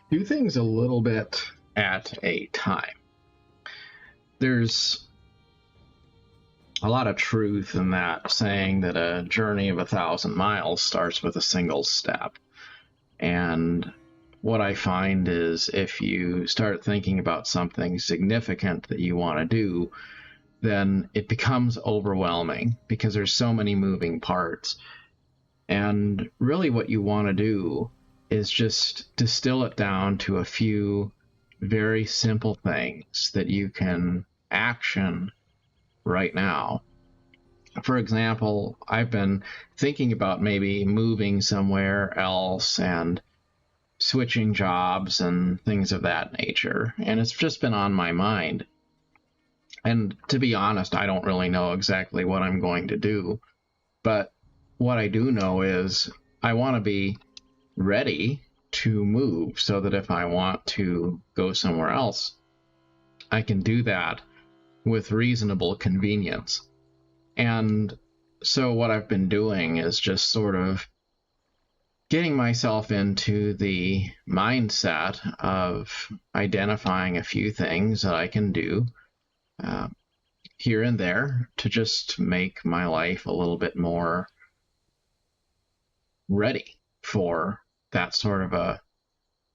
do things a little bit at a time. There's a lot of truth in that saying that a journey of 1,000 miles starts with a single step. And what I find is if you start thinking about something significant that you want to do, then it becomes overwhelming because there's so many moving parts. And really what you want to do is just distill it down to a few very simple things that you can action right now. For example, I've been thinking about maybe moving somewhere else and switching jobs and things of that nature. And it's just been on my mind. And to be honest, I don't really know exactly what I'm going to do. But what I do know is I want to be ready to move so that if I want to go somewhere else, I can do that with reasonable convenience. And so what I've been doing is just sort of getting myself into the mindset of identifying a few things that I can do here and there to just make my life a little bit more ready for that sort of a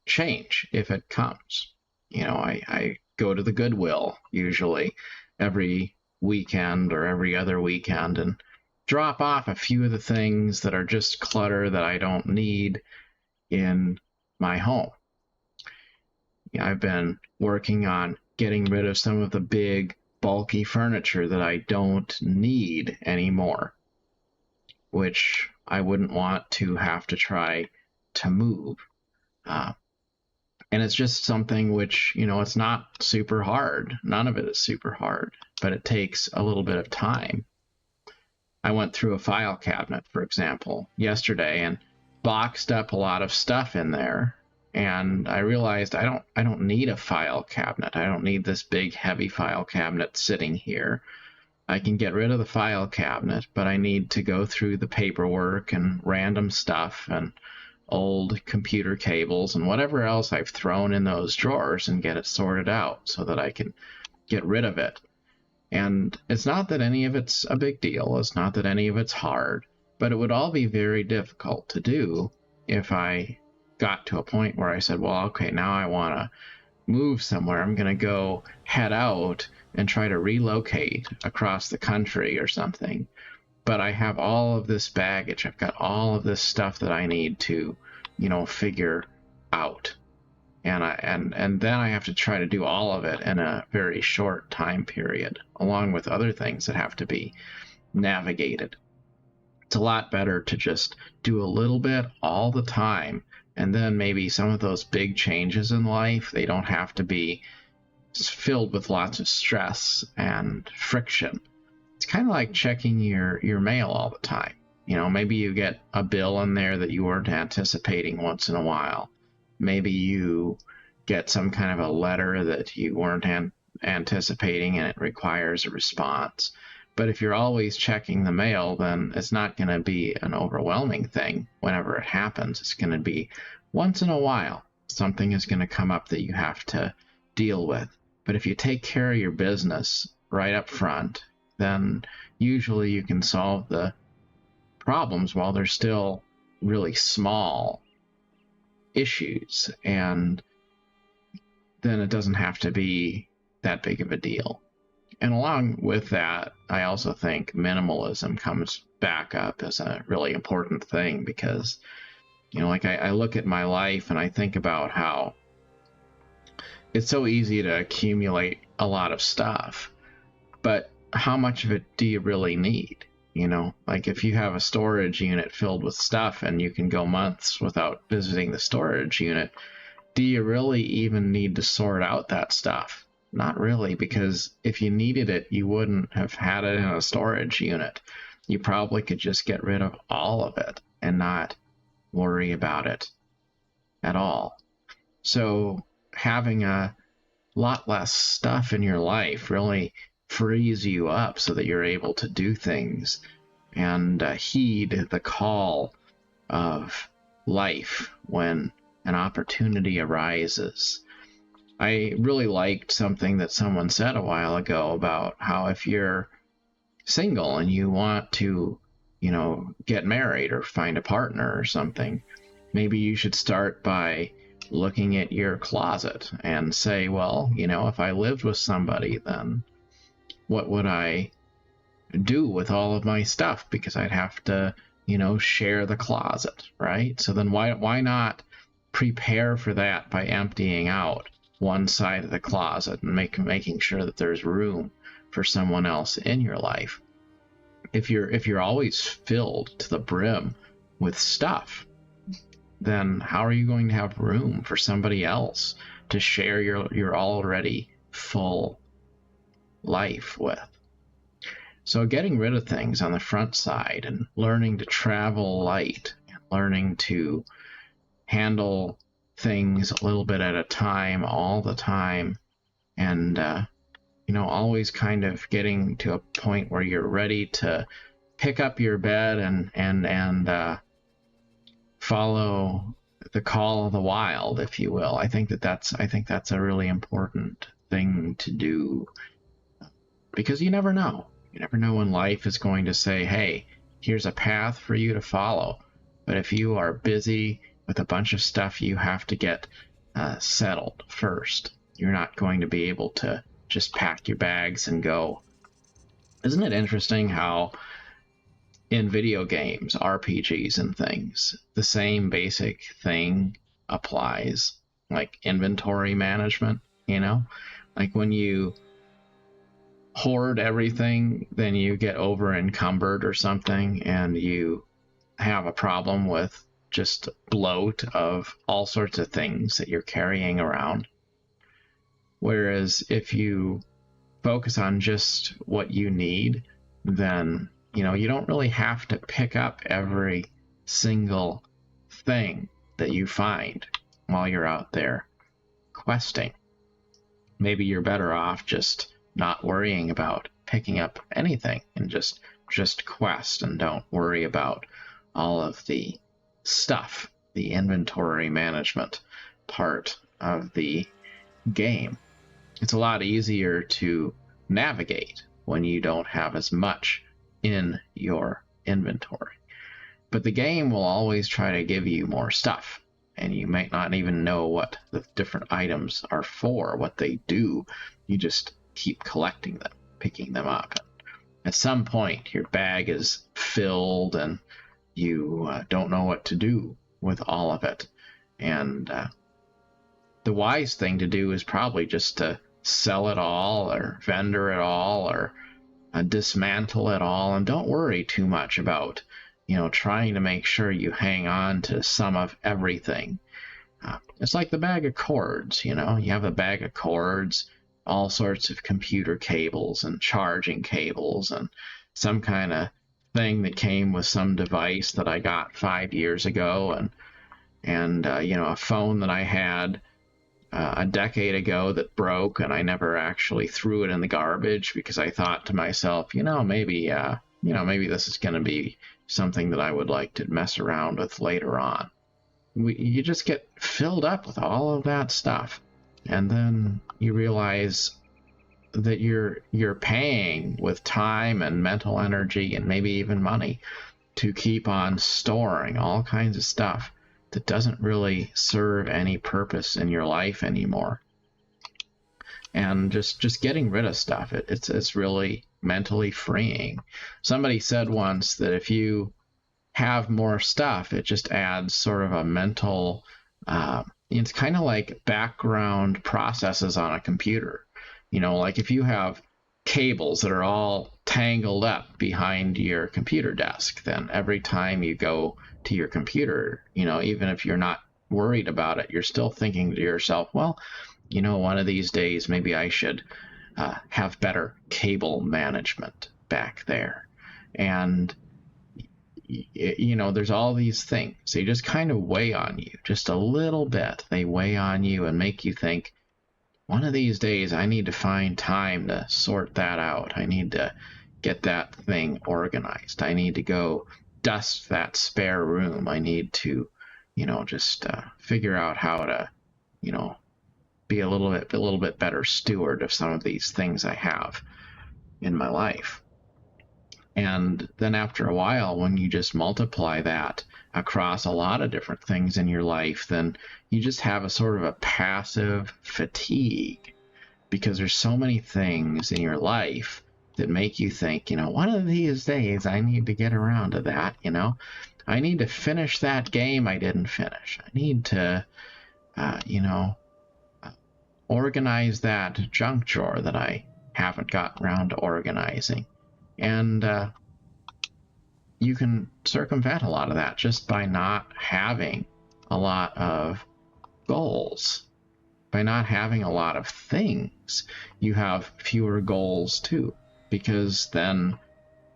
change if it comes. You know, I go to the Goodwill usually every weekend or every other weekend and drop off a few of the things that are just clutter that I don't need in my home. I've been working on getting rid of some of the big bulky furniture that I don't need anymore, which I wouldn't want to have to try to move. And it's just something which, you know, it's not super hard. None of it is super hard, but it takes a little bit of time. I went through a file cabinet, for example, yesterday and boxed up a lot of stuff in there. And I realized I don't need a file cabinet. I don't need this big, heavy file cabinet sitting here. I can get rid of the file cabinet, but I need to go through the paperwork and random stuff and old computer cables and whatever else I've thrown in those drawers and get it sorted out so that I can get rid of it. And it's not that any of it's a big deal. It's not that any of it's hard, but it would all be very difficult to do if I got to a point where I said, well, okay, now I want to move somewhere. I'm going to go head out and try to relocate across the country or something. But I have all of this baggage. I've got all of this stuff that I need to, you know, figure out. And then I have to try to do all of it in a very short time period, along with other things that have to be navigated. It's a lot better to just do a little bit all the time. And then maybe some of those big changes in life, they don't have to be filled with lots of stress and friction. It's kind of like checking your mail all the time. You know, maybe you get a bill in there that you weren't anticipating once in a while. Maybe you get some kind of a letter that you weren't anticipating and it requires a response. But if you're always checking the mail, then it's not going to be an overwhelming thing whenever it happens. It's going to be once in a while. Something is going to come up that you have to deal with. But if you take care of your business right up front, then usually you can solve the problems while they're still really small issues, and then it doesn't have to be that big of a deal. And along with that, I also think minimalism comes back up as a really important thing because, you know, like I look at my life and I think about how it's so easy to accumulate a lot of stuff, but how much of it do you really need? You know, like if you have a storage unit filled with stuff and you can go months without visiting the storage unit, do you really even need to sort out that stuff? Not really, because if you needed it, you wouldn't have had it in a storage unit. You probably could just get rid of all of it and not worry about it at all. So having a lot less stuff in your life really frees you up so that you're able to do things and heed the call of life when an opportunity arises. I really liked something that someone said a while ago about how if you're single and you want to, get married or find a partner or something, maybe you should start by looking at your closet and say, well, if I lived with somebody, then what would I do with all of my stuff? Because I'd have to, share the closet, right? So then why not prepare for that by emptying out one side of the closet and making sure that there's room for someone else in your life. If you're always filled to the brim with stuff, then how are you going to have room for somebody else to share your already full life with? So getting rid of things on the front side and learning to travel light, and learning to handle things a little bit at a time, all the time, and always kind of getting to a point where you're ready to pick up your bed and follow the call of the wild, if you will. I think that's a really important thing to do, because you never know. You never know when life is going to say, hey, here's a path for you to follow. But if you are busy with a bunch of stuff you have to get settled first, you're not going to be able to just pack your bags and go. Isn't it interesting how in video games, RPGs and things, the same basic thing applies, like inventory management, like when you hoard everything, then you get over encumbered or something, and you have a problem with just bloat of all sorts of things that you're carrying around. Whereas if you focus on just what you need, then you don't really have to pick up every single thing that you find while you're out there questing. Maybe you're better off just not worrying about picking up anything and just quest, and don't worry about all of the stuff, the inventory management part of the game. It's a lot easier to navigate when you don't have as much in your inventory. But the game will always try to give you more stuff, and you might not even know what the different items are for, what they do. You just keep collecting them, picking them up. At some point, your bag is filled and you don't know what to do with all of it. And the wise thing to do is probably just to sell it all, or vendor it all, or dismantle it all, and don't worry too much about trying to make sure you hang on to some of everything. It's like the bag of cords. You have a bag of cords, all sorts of computer cables and charging cables, and some kind of thing that came with some device that I got 5 years ago, and a phone that I had a decade ago that broke, and I never actually threw it in the garbage, because I thought to myself, maybe this is going to be something that I would like to mess around with later on. You just get filled up with all of that stuff, and then you realize that you're paying with time and mental energy and maybe even money to keep on storing all kinds of stuff that doesn't really serve any purpose in your life anymore. And just getting rid of stuff, it's really mentally freeing. Somebody said once that if you have more stuff, it just adds sort of a mental, it's kind of like background processes on a computer. Like if you have cables that are all tangled up behind your computer desk, then every time you go to your computer, even if you're not worried about it, you're still thinking to yourself, well, one of these days maybe I should have better cable management back there. And there's all these things. They just kind of weigh on you just a little bit. They weigh on you and make you think, one of these days I need to find time to sort that out. I need to get that thing organized. I need to go dust that spare room. I need to just figure out how to, be a little bit better steward of some of these things I have in my life. And then after a while, when you just multiply that across a lot of different things in your life, then you just have a sort of a passive fatigue, because there's so many things in your life that make you think, one of these days I need to get around to that, I need to finish that game I didn't finish. I need to, organize that junk drawer that I haven't gotten around to organizing. And you can circumvent a lot of that just by not having a lot of goals. By not having a lot of things, you have fewer goals too, because then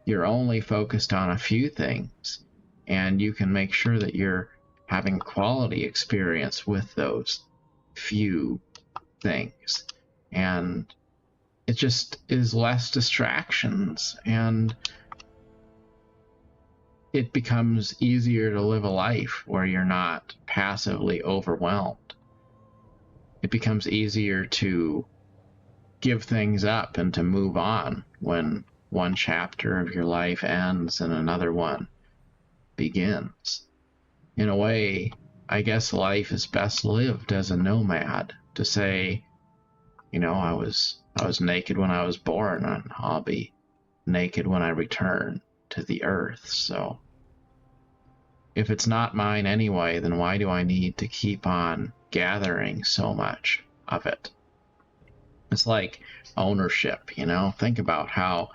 you're only focused on a few things, and you can make sure that you're having quality experience with those few things. And it just is less distractions, and it becomes easier to live a life where you're not passively overwhelmed. It becomes easier to give things up and to move on when one chapter of your life ends and another one begins. In a way, I guess life is best lived as a nomad, to say, I was naked when I was born, and I'll be naked when I return to the earth. So if it's not mine anyway, then why do I need to keep on gathering so much of it? It's like ownership, think about how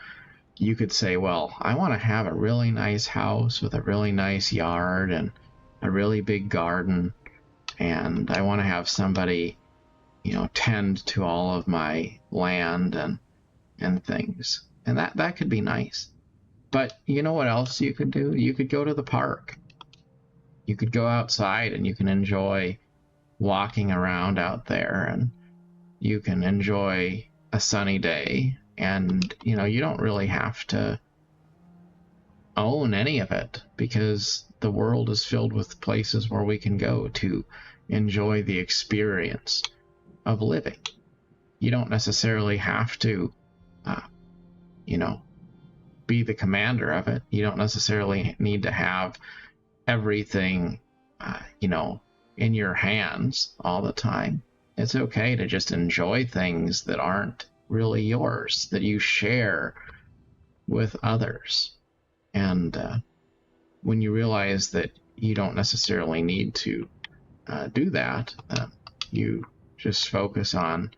you could say, well, I want to have a really nice house with a really nice yard and a really big garden, and I want to have somebody, tend to all of my land and things. And that could be nice. But you know what else you could do? You could go to the park. You could go outside and you can enjoy walking around out there, and you can enjoy a sunny day, and you don't really have to own any of it, because the world is filled with places where we can go to enjoy the experience of living. You don't necessarily have to be the commander of it. You don't necessarily need to have everything in your hands all the time. It's okay to just enjoy things that aren't really yours, that you share with others. And when you realize that you don't necessarily need to do that, you just focus on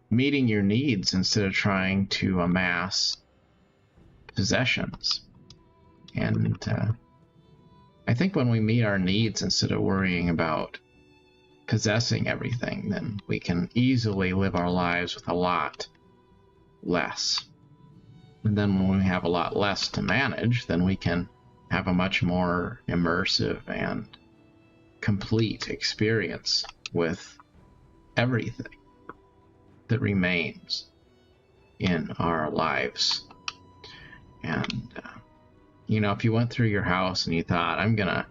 meeting your needs instead of trying to amass possessions. And I think when we meet our needs instead of worrying about possessing everything, then we can easily live our lives with a lot less. And then when we have a lot less to manage, then we can have a much more immersive and complete experience with everything that remains in our lives. And if you went through your house and you thought, I'm gonna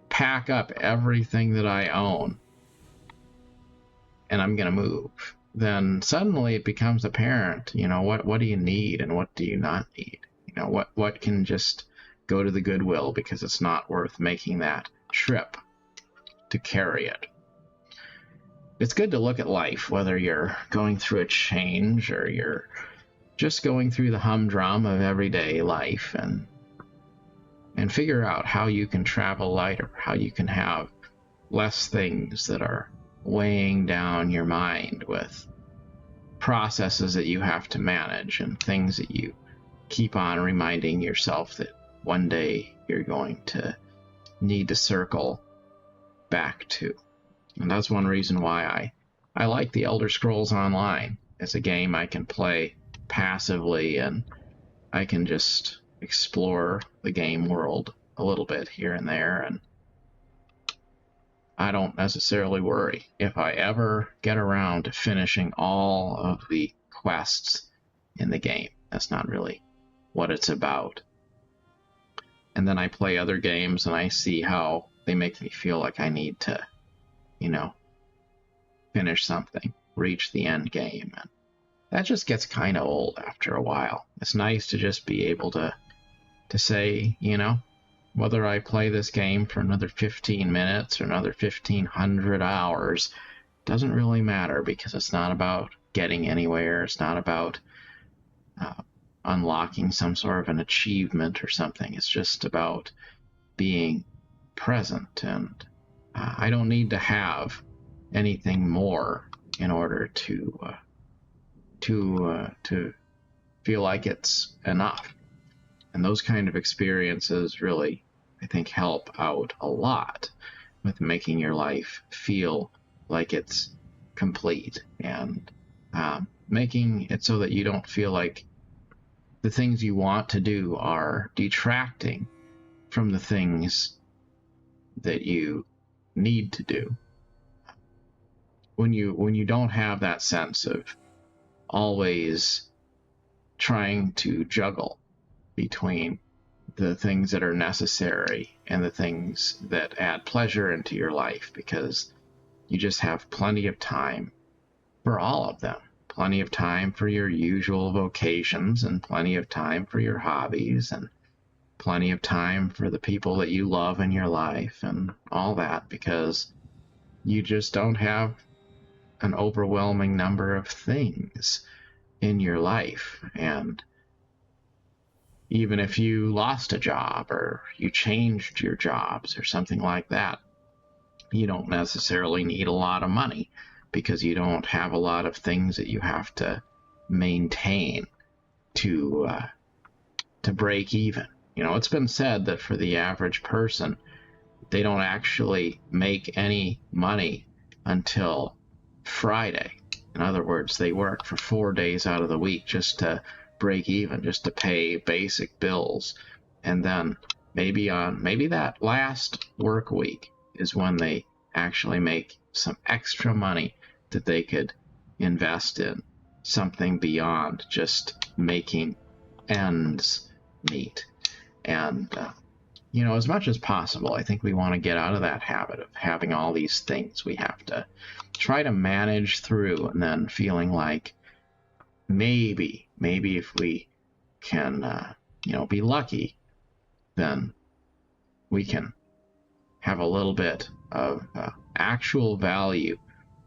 pack up everything that I own and I'm gonna move, then suddenly it becomes apparent, what do you need and what do you not need? What can just go to the Goodwill because it's not worth making that trip to carry it. It's good to look at life, whether you're going through a change or you're just going through the humdrum of everyday life, and figure out how you can travel lighter, how you can have less things that are weighing down your mind with processes that you have to manage and things that you keep on reminding yourself that one day you're going to need to circle back to. And that's one reason why I like the Elder Scrolls Online. It's a game I can play passively, and I can just explore the game world a little bit here and there, and I don't necessarily worry if I ever get around to finishing all of the quests in the game. That's not really what it's about. And then I play other games and I see how they make me feel like I need to, you know, finish something, reach the end game. And that just gets kind of old after a while. It's nice to just be able to say, you know, whether I play this game for another 15 minutes or another 1,500 hours doesn't really matter, because it's not about getting anywhere. It's not about unlocking some sort of an achievement or something. It's just about being present, and I don't need to have anything more in order to feel like it's enough. And those kind of experiences really, I think, help out a lot with making your life feel like it's complete, and making it so that you don't feel like the things you want to do are detracting from the things that you need to do. When you don't have that sense of always trying to juggle between the things that are necessary and the things that add pleasure into your life, because you just have plenty of time for all of them. Plenty of time for your usual vocations, and plenty of time for your hobbies, and plenty of time for the people that you love in your life and all that, because you just don't have an overwhelming number of things in your life. And even if you lost a job or you changed your jobs or something like that, you don't necessarily need a lot of money, because you don't have a lot of things that you have to maintain to break even. You know, it's been said that for the average person, they don't actually make any money until Friday. In other words, they work for 4 days out of the week just to break even, just to pay basic bills. And then maybe that last work week is when they actually make some extra money that they could invest in something beyond just making ends meet. And you know, as much as possible, I think we want to get out of that habit of having all these things we have to try to manage through, and then feeling like maybe if we can you know, be lucky, then we can have a little bit of actual value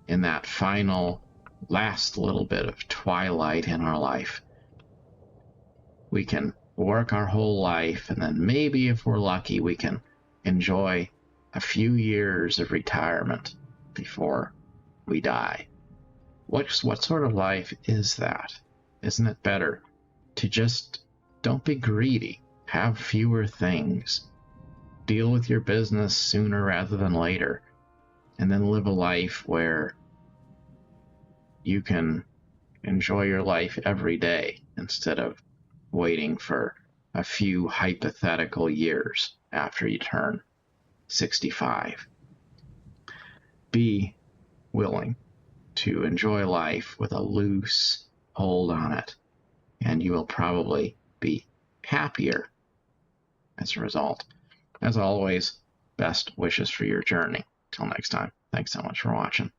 in that final last little bit of twilight in our life. We can work our whole life, and then maybe if we're lucky, we can enjoy a few years of retirement before we die. What sort of life is that? Isn't it better to just don't be greedy, have fewer things, deal with your business sooner rather than later, and then live a life where you can enjoy your life every day instead of waiting for a few hypothetical years after you turn 65. Be willing to enjoy life with a loose hold on it, and you will probably be happier as a result. As always, best wishes for your journey. Till next time, thanks so much for watching.